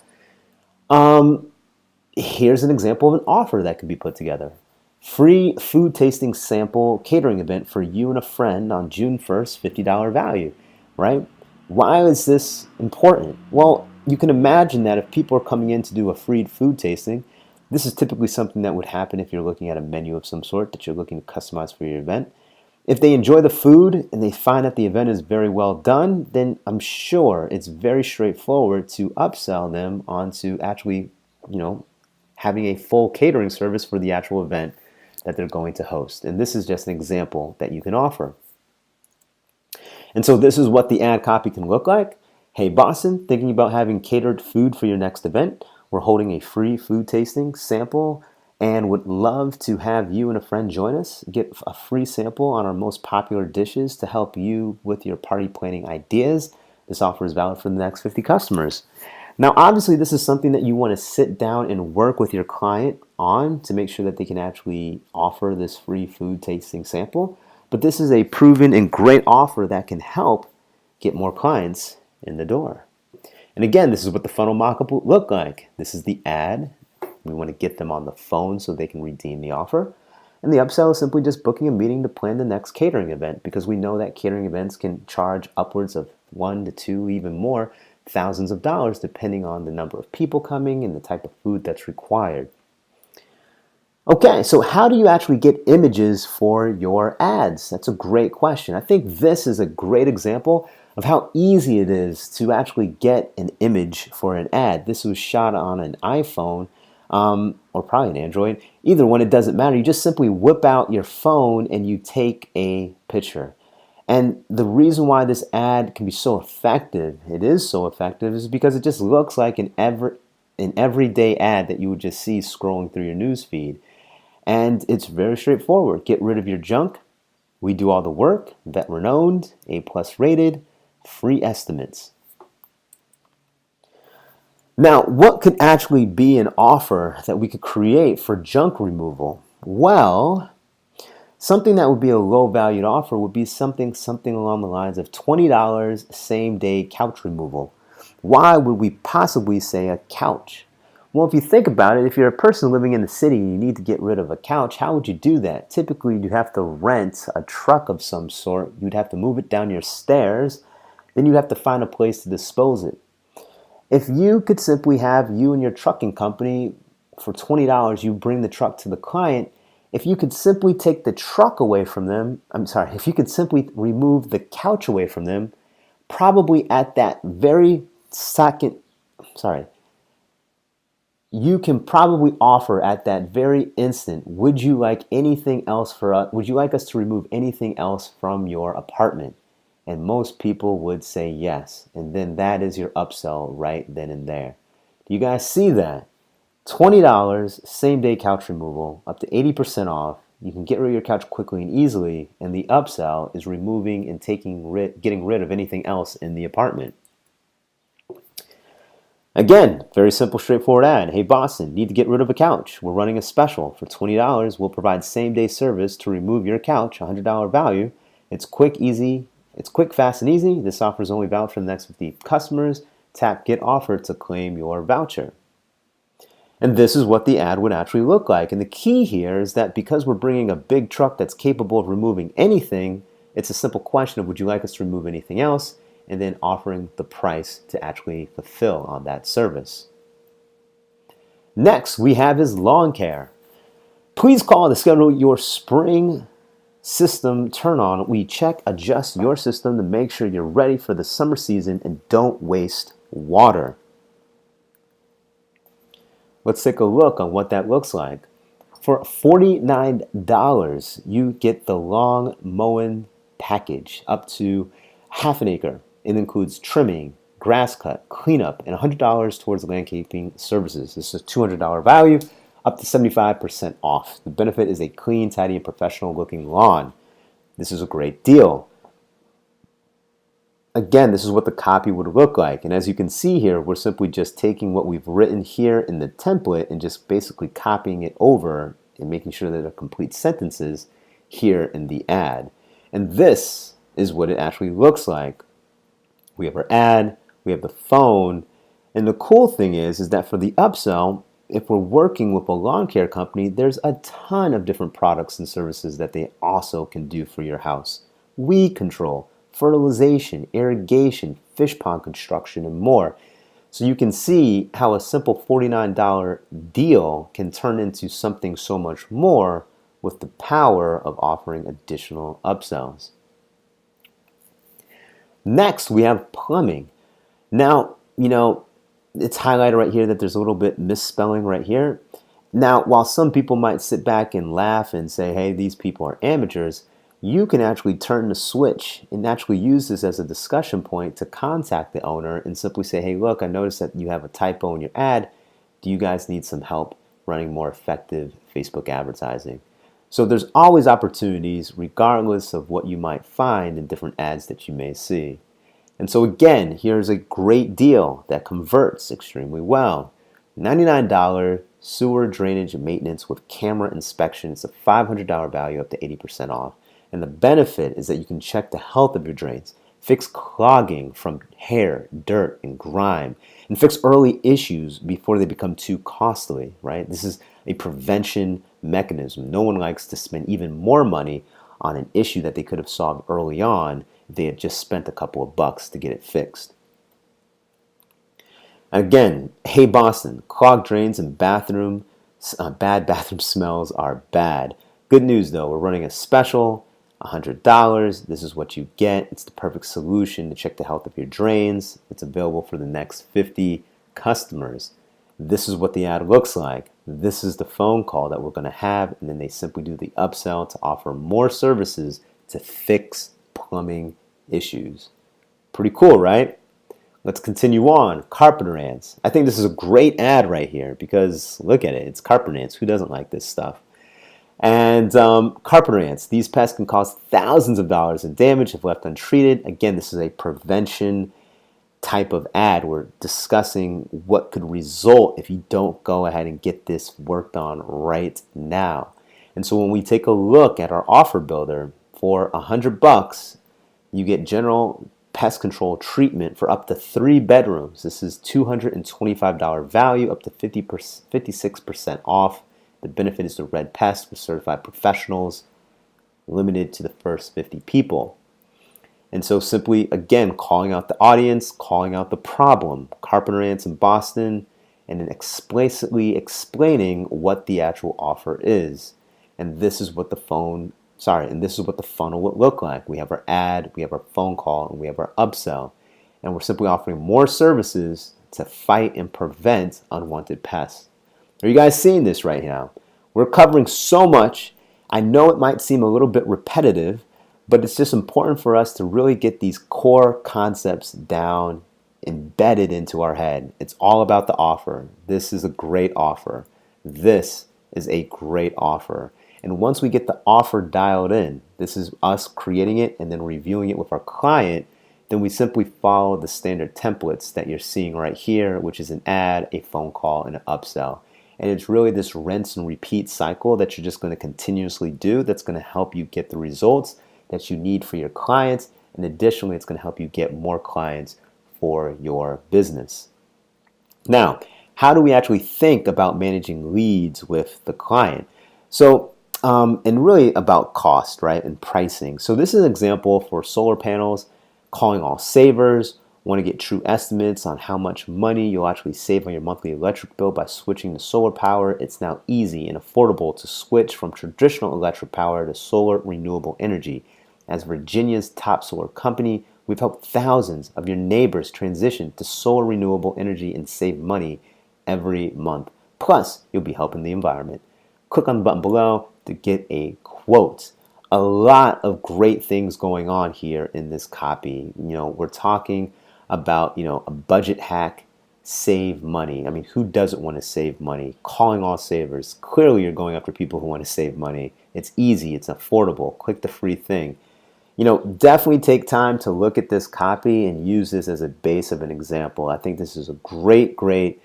Here's an example of an offer that could be put together. Free food tasting sample catering event for you and a friend on June 1st, $50 value, right? Why is this important? Well, you can imagine that if people are coming in to do a free food tasting, this is typically something that would happen if you're looking at a menu of some sort that you're looking to customize for your event. If they enjoy the food and they find that the event is very well done, then I'm sure it's very straightforward to upsell them onto actually, having a full catering service for the actual event that they're going to host. And this is just an example that you can offer. And so this is what the ad copy can look like. Hey Boston, thinking about having catered food for your next event? We're holding a free food tasting sample and would love to have you and a friend join us. Get a free sample on our most popular dishes to help you with your party planning ideas. This offer is valid for the next 50 customers. Now, obviously, this is something that you want to sit down and work with your client on to make sure that they can actually offer this free food tasting sample. But this is a proven and great offer that can help get more clients in the door. And again, this is what the funnel mockup will look like. This is the ad. We want to get them on the phone so they can redeem the offer. And the upsell is simply just booking a meeting to plan the next catering event, because we know that catering events can charge upwards of 1 to 2, even more, thousands of dollars depending on the number of people coming and the type of food that's required. Okay, so how do you actually get images for your ads? That's a great question. I think this is a great example of how easy it is to actually get an image for an ad. This was shot on an iPhone or probably an Android. Either one, it doesn't matter. You just simply whip out your phone and you take a picture. And the reason why this ad can be so effective, it is so effective, is because it just looks like an everyday ad that you would just see scrolling through your news feed. And it's very straightforward. Get rid of your junk. We do all the work. Vet renowned, A+ rated, free estimates. Now, what could actually be an offer that we could create for junk removal? Well, something that would be a low valued offer would be something along the lines of $20 same day couch removal. Why would we possibly say a couch? Well, if you think about it, if you're a person living in the city and you need to get rid of a couch, how would you do that? Typically, you'd have to rent a truck of some sort. You'd have to move it down your stairs. Then you'd have to find a place to dispose it. If you could simply have you and your trucking company, for $20, you bring the truck to the client. If you could simply take the truck away from them, if you could simply remove the couch away from them, probably at that very second, you can probably offer at that very instant, would you like anything else would you like us to remove anything else from your apartment? And most people would say yes. And then that is your upsell right then and there. Do you guys see that? $20, same day couch removal, up to 80% off. You can get rid of your couch quickly and easily. And the upsell is removing and getting rid of anything else in the apartment. Again, very simple, straightforward ad. Hey Boston, need to get rid of a couch. We're running a special. For $20, we'll provide same-day service to remove your couch, $100 value. It's quick, fast, and easy. This offer is only valid for the next 50 customers. Tap Get Offer to claim your voucher. And this is what the ad would actually look like. And the key here is that because we're bringing a big truck that's capable of removing anything, it's a simple question of would you like us to remove anything else? And then offering the price to actually fulfill on that service. Next, we have is lawn care. Please call to schedule your spring system turn on. We check, adjust your system to make sure you're ready for the summer season and don't waste water. Let's take a look on what that looks like. For $49, you get the lawn mowing package up to half an acre. It includes trimming, grass cut, cleanup, and $100 towards landscaping services. This is a $200 value, up to 75% off. The benefit is a clean, tidy, and professional looking lawn. This is a great deal. Again, this is what the copy would look like. And as you can see here, we're simply just taking what we've written here in the template and just basically copying it over and making sure that they're complete sentences here in the ad. And this is what it actually looks like. We have our ad, we have the phone, and the cool thing is that for the upsell, if we're working with a lawn care company, there's a ton of different products and services that they also can do for your house. Weed control, fertilization, irrigation, fish pond construction, and more. So you can see how a simple $49 deal can turn into something so much more with the power of offering additional upsells. Next, we have plumbing. Now, it's highlighted right here that there's a little bit misspelling right here. Now, while some people might sit back and laugh and say, hey, these people are amateurs, you can actually turn the switch and actually use this as a discussion point to contact the owner and simply say, hey, look, I noticed that you have a typo in your ad. Do you guys need some help running more effective Facebook advertising? So there's always opportunities regardless of what you might find in different ads that you may see. And so again, here's a great deal that converts extremely well. $99 sewer drainage maintenance with camera inspection. It's a $500 value up to 80% off. And the benefit is that you can check the health of your drains, fix clogging from hair, dirt, and grime, and fix early issues before they become too costly, right? This is a prevention mechanism. No one likes to spend even more money on an issue that they could have solved early on if they had just spent a couple of bucks to get it fixed. Again, hey Boston, clogged drains and bad bathroom smells are bad. Good news though, we're running a special, $100. This is what you get. It's the perfect solution to check the health of your drains. It's available for the next 50 customers. This is what the ad looks like. This is the phone call that we're going to have, and then they simply do the upsell to offer more services to fix plumbing issues. Pretty cool, right? Let's continue on. Carpenter ants. I think this is a great ad right here because look at it. It's carpenter ants. Who doesn't like this stuff? And carpenter ants. These pests can cause thousands of dollars in damage if left untreated. Again, this is a prevention type of ad. We're discussing what could result if you don't go ahead and get this worked on right now. And so when we take a look at our offer builder, for $100, you get general pest control treatment for up to 3 bedrooms. This is $225 value, up to 56% off. The benefit is the red pest with certified professionals, limited to the first 50 people. And so simply, again, calling out the audience, calling out the problem, carpenter ants in Boston, and then explicitly explaining what the actual offer is. And this is what the funnel would look like. We have our ad, we have our phone call, and we have our upsell. And we're simply offering more services to fight and prevent unwanted pests. Are you guys seeing this right now? We're covering so much. I know it might seem a little bit repetitive, but it's just important for us to really get these core concepts down, embedded into our head. It's all about the offer. This is a great offer. This is a great offer. And once we get the offer dialed in, this is us creating it and then reviewing it with our client, then we simply follow the standard templates that you're seeing right here, which is an ad, a phone call, and an upsell. And it's really this rinse and repeat cycle that you're just going to continuously do that's going to help you get the results that you need for your clients. And additionally, it's going to help you get more clients for your business. Now, how do we actually think about managing leads with the client? So, and really about cost, right, and pricing. So this is an example for solar panels, calling all savers. Want to get true estimates on how much money you'll actually save on your monthly electric bill by switching to solar power. It's now easy and affordable to switch from traditional electric power to solar renewable energy. As Virginia's top solar company, we've helped thousands of your neighbors transition to solar renewable energy and save money every month. Plus, you'll be helping the environment. Click on the button below to get a quote. A lot of great things going on here in this copy. We're talking about, a budget hack, save money. I mean, who doesn't want to save money? Calling all savers. Clearly, you're going after people who want to save money. It's easy, it's affordable. Click the free thing. Definitely take time to look at this copy and use this as a base of an example. I think this is a great, great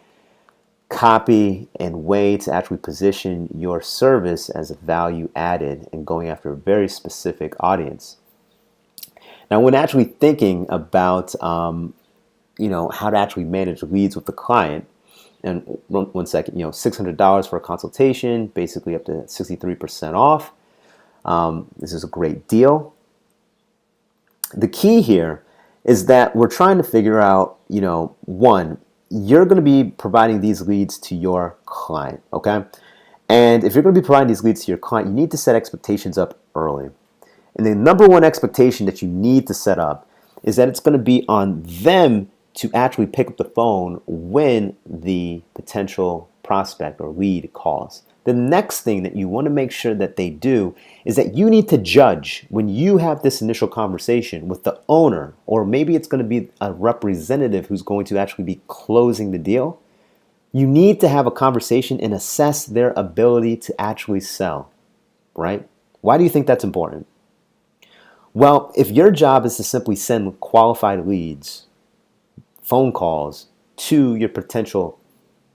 copy and way to actually position your service as a value added and going after a very specific audience. Now, when actually thinking about, how to actually manage leads with the client, and one second, $600 for a consultation, basically up to 63% off. This is a great deal. The key here is that we're trying to figure out, one, you're going to be providing these leads to your client, okay? And if you're going to be providing these leads to your client, you need to set expectations up early. And the number one expectation that you need to set up is that it's going to be on them to actually pick up the phone when the potential prospect or lead calls. The next thing that you want to make sure that they do is that you need to judge when you have this initial conversation with the owner, or maybe it's going to be a representative who's going to actually be closing the deal. You need to have a conversation and assess their ability to actually sell, right? Why do you think that's important? Well, if your job is to simply send qualified leads, phone calls to your potential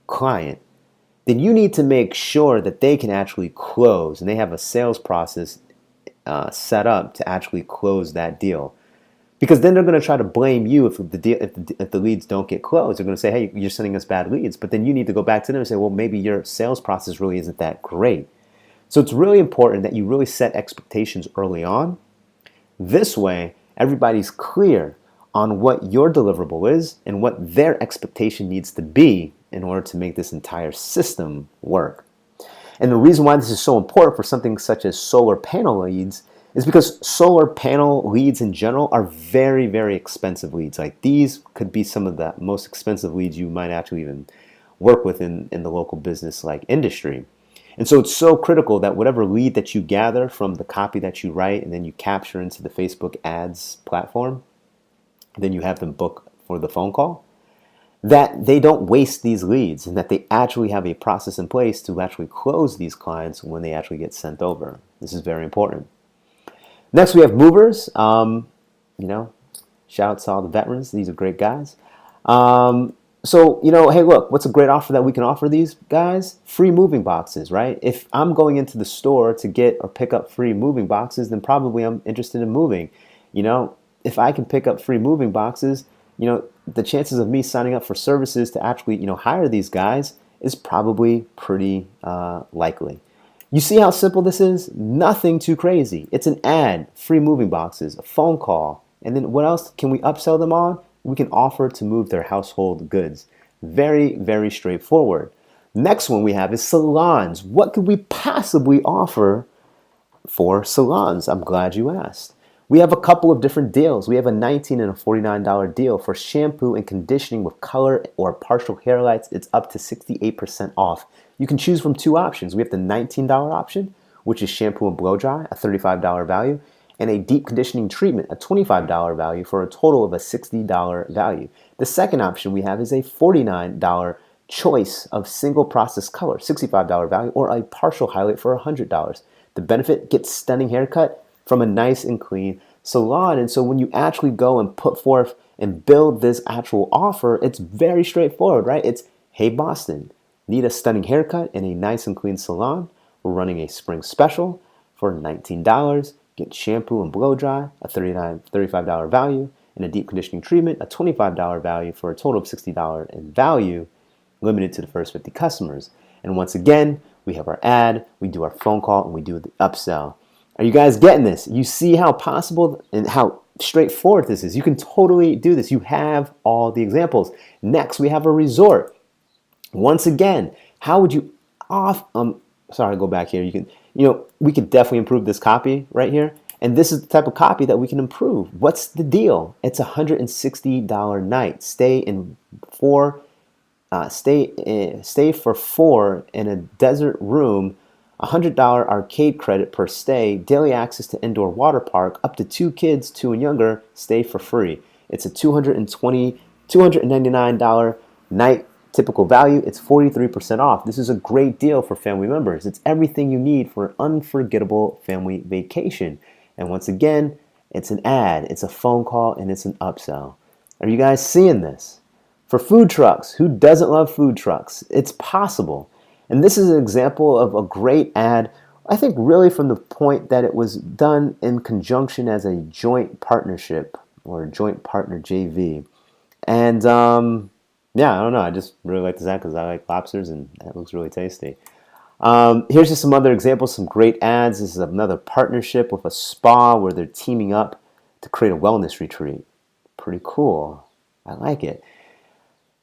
client, then you need to make sure that they can actually close and they have a sales process set up to actually close that deal. Because then they're going to try to blame you if the leads don't get closed. They're going to say, hey, you're sending us bad leads. But then you need to go back to them and say, well, maybe your sales process really isn't that great. So it's really important that you really set expectations early on. This way, everybody's clear on what your deliverable is and what their expectation needs to be in order to make this entire system work. And the reason why this is so important for something such as solar panel leads is because solar panel leads in general are very, very expensive leads. Like, these could be some of the most expensive leads you might actually even work with in the local business like industry. And so it's so critical that whatever lead that you gather from the copy that you write and then you capture into the Facebook ads platform, then you have them book for the phone call, that they don't waste these leads and that they actually have a process in place to actually close these clients when they actually get sent over. This is very important. Next, we have movers. Shout out to all the veterans. These are great guys. Hey, look, what's a great offer that we can offer these guys? Free moving boxes, right? If I'm going into the store to get or pick up free moving boxes, then probably I'm interested in moving. If I can pick up free moving boxes, the chances of me signing up for services to actually, hire these guys is probably pretty likely. You see how simple this is? Nothing too crazy. It's an ad, free moving boxes, a phone call, and then what else can we upsell them on? We can offer to move their household goods. Very, very straightforward. Next one we have is salons. What could we possibly offer for salons? I'm glad you asked. We have a couple of different deals. We have a $19 and a $49 deal for shampoo and conditioning with color or partial hair lights. It's up to 68% off. You can choose from two options. We have the $19 option, which is shampoo and blow dry, a $35 value, and a deep conditioning treatment, a $25 value, for a total of a $60 value. The second option we have is a $49 choice of single process color, $65 value, or a partial highlight for $100. The benefit: gets stunning haircut from a nice and clean salon. And so when you actually go and put forth and build this actual offer, it's very straightforward, right? It's, hey, Boston, need a stunning haircut in a nice and clean salon? We're running a spring special for $19. Get shampoo and blow dry, a $35 value, and a deep conditioning treatment, a $25 value, for a total of $60 in value, limited to the first 50 customers. And once again, we have our ad, we do our phone call, and we do the upsell. Are you guys getting this? You see how possible and how straightforward this is. You can totally do this. You have all the examples. Next, we have a resort. Once again, how would you go back here. We could definitely improve this copy right here. And this is the type of copy that we can improve. What's the deal? It's a $160 night. Stay for four in a desert room, $100 arcade credit per stay, daily access to indoor water park, up to 2 kids, 2 and younger, stay for free. It's a $299 night typical value. It's 43% off. This is a great deal for family members. It's everything you need for an unforgettable family vacation. And once again, it's an ad, it's a phone call, and it's an upsell. Are you guys seeing this? For food trucks, who doesn't love food trucks? It's possible. And this is an example of a great ad, I think really from the point that it was done in conjunction as a joint partnership or a joint partner JV. And yeah, I don't know. I just really like this ad because I like lobsters and that looks really tasty. Here's just some other examples, some great ads. This is another partnership with a spa where they're teaming up to create a wellness retreat. Pretty cool. I like it.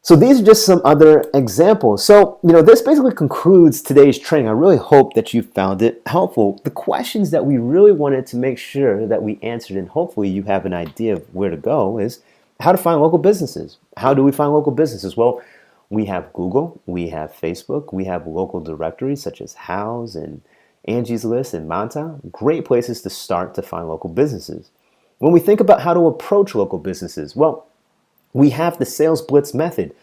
So these are just some other examples. So, this basically concludes today's training. I really hope that you found it helpful. The questions that we really wanted to make sure that we answered, and hopefully you have an idea of where to go, is how to find local businesses. How do we find local businesses? Well, we have Google, we have Facebook, we have local directories such as Houzz and Angie's List and Manta. Great places to start to find local businesses. When we think about how to approach local businesses, well, we have the sales blitz method,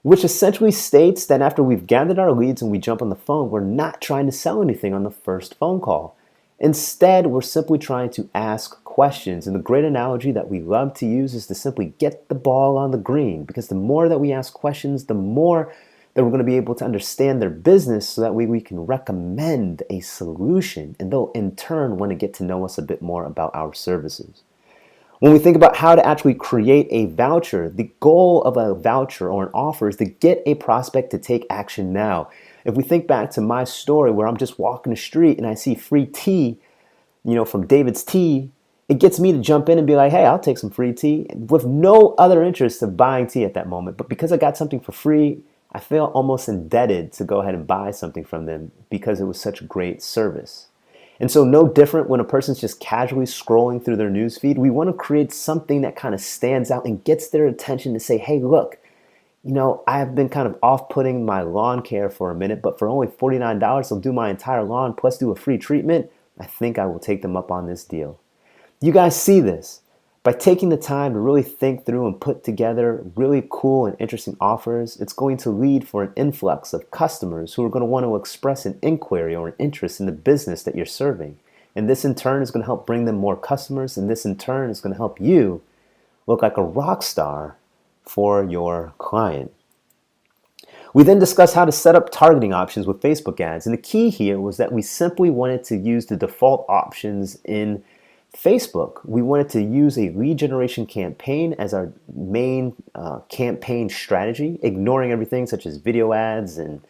which essentially states that after we've gathered our leads and we jump on the phone, we're not trying to sell anything on the first phone call. Instead, we're simply trying to ask questions. And the great analogy that we love to use is to simply get the ball on the green, because the more that we ask questions, the more that we're going to be able to understand their business, so that way we can recommend a solution, and they'll in turn want to get to know us a bit more about our services. When we think about how to actually create a voucher, the goal of a voucher or an offer is to get a prospect to take action now. If we think back to my story where I'm just walking the street and I see free tea, from David's Tea, it gets me to jump in and be like, hey, I'll take some free tea, with no other interest of buying tea at that moment. But because I got something for free, I feel almost indebted to go ahead and buy something from them because it was such great service. And so no different when a person's just casually scrolling through their news feed. We want to create something that kind of stands out and gets their attention to say, hey, look, I've been kind of off-putting my lawn care for a minute, but for only $49, they'll do my entire lawn plus do a free treatment. I think I will take them up on this deal. You guys see this? By taking the time to really think through and put together really cool and interesting offers, it's going to lead for an influx of customers who are going to want to express an inquiry or an interest in the business that you're serving. And this in turn is going to help bring them more customers, and this in turn is going to help you look like a rock star for your client. We then discussed how to set up targeting options with Facebook ads. And the key here was that we simply wanted to use the default options in Facebook. We wanted to use a lead generation campaign as our main campaign strategy, ignoring everything such as video ads and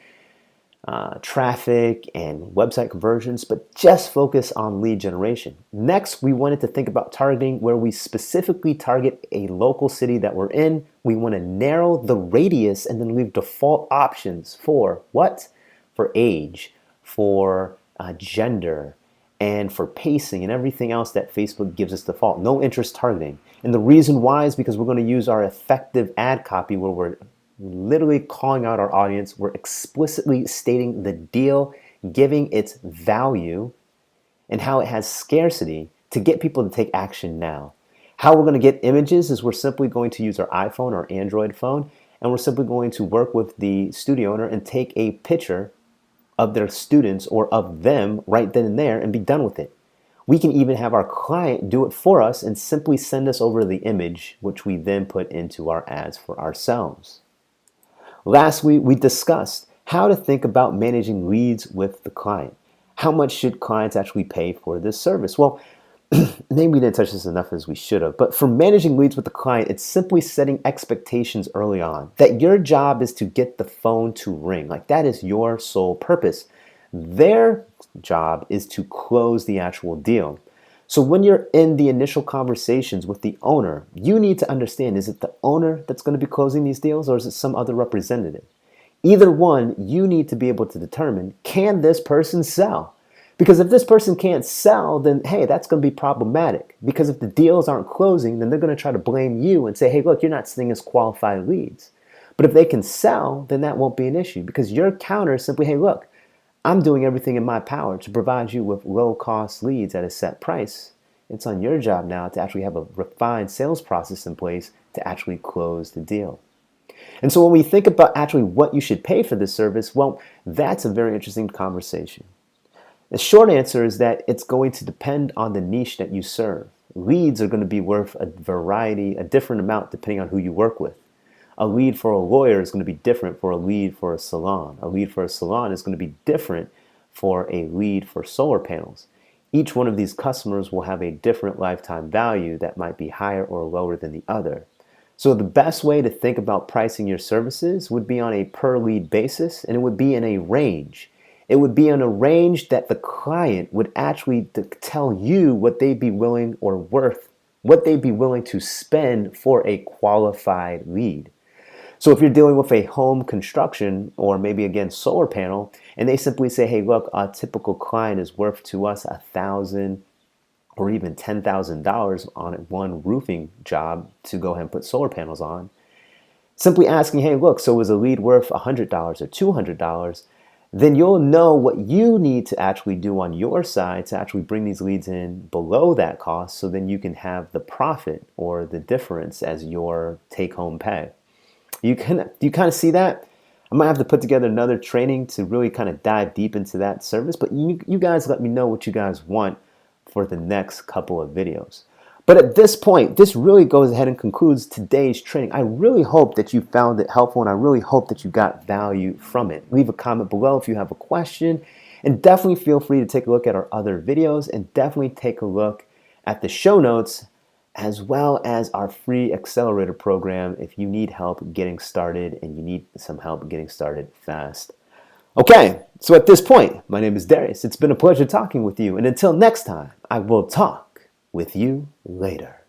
traffic and website conversions, but just focus on lead generation. Next, we wanted to think about targeting where we specifically target a local city that we're in. We want to narrow the radius and then leave default options for what? For age, for gender, and for pacing and everything else that Facebook gives us default. No interest targeting. And the reason why is because we're going to use our effective ad copy where we're literally calling out our audience. We're explicitly stating the deal, giving its value and how it has scarcity to get people to take action now. How we're going to get images is we're simply going to use our iPhone or Android phone, and we're simply going to work with the studio owner and take a picture of their students or of them right then and there and be done with it. We can even have our client do it for us and simply send us over the image, which we then put into our ads for ourselves. Lastly, we discussed how to think about managing leads with the client. How much should clients actually pay for this service? Well, maybe we didn't touch this enough as we should have, but for managing leads with the client, it's simply setting expectations early on that your job is to get the phone to ring. Like that is your sole purpose. Their job is to close the actual deal. So when you're in the initial conversations with the owner, you need to understand, is it the owner that's going to be closing these deals or is it some other representative? Either one, you need to be able to determine, can this person sell? Because if this person can't sell, then hey, that's going to be problematic. Because if the deals aren't closing, then they're going to try to blame you and say, hey, look, you're not sending us qualified leads. But if they can sell, then that won't be an issue because your counter is simply, hey, look, I'm doing everything in my power to provide you with low-cost leads at a set price. It's on your job now to actually have a refined sales process in place to actually close the deal. And so when we think about actually what you should pay for this service, well, that's a very interesting conversation. The short answer is that it's going to depend on the niche that you serve. Leads are going to be worth a different amount depending on who you work with. A lead for a lawyer is going to be different for a lead for a salon. A lead for a salon is going to be different for a lead for solar panels. Each one of these customers will have a different lifetime value that might be higher or lower than the other. So the best way to think about pricing your services would be on a per lead basis, and it would be in a range. It would be in a range that the client would actually tell you what they'd be willing or worth, what they'd be willing to spend for a qualified lead. So if you're dealing with a home construction or maybe again solar panel, and they simply say, hey, look, a typical client is worth to us $1,000 or even $10,000 on one roofing job to go ahead and put solar panels on. Simply asking, hey, look, so is a lead worth $100 or $200? Then you'll know what you need to actually do on your side to actually bring these leads in below that cost, so then you can have the profit or the difference as your take-home pay. Do you kind of see that? I might have to put together another training to really kind of dive deep into that service, but you guys let me know what you guys want for the next couple of videos. But at this point, this really goes ahead and concludes today's training. I really hope that you found it helpful, and I really hope that you got value from it. Leave a comment below if you have a question, and definitely feel free to take a look at our other videos, and definitely take a look at the show notes as well as our free accelerator program if you need help getting started and you need some help getting started fast. Okay, so at this point, my name is Darius. It's been a pleasure talking with you, and until next time, I will talk with you later.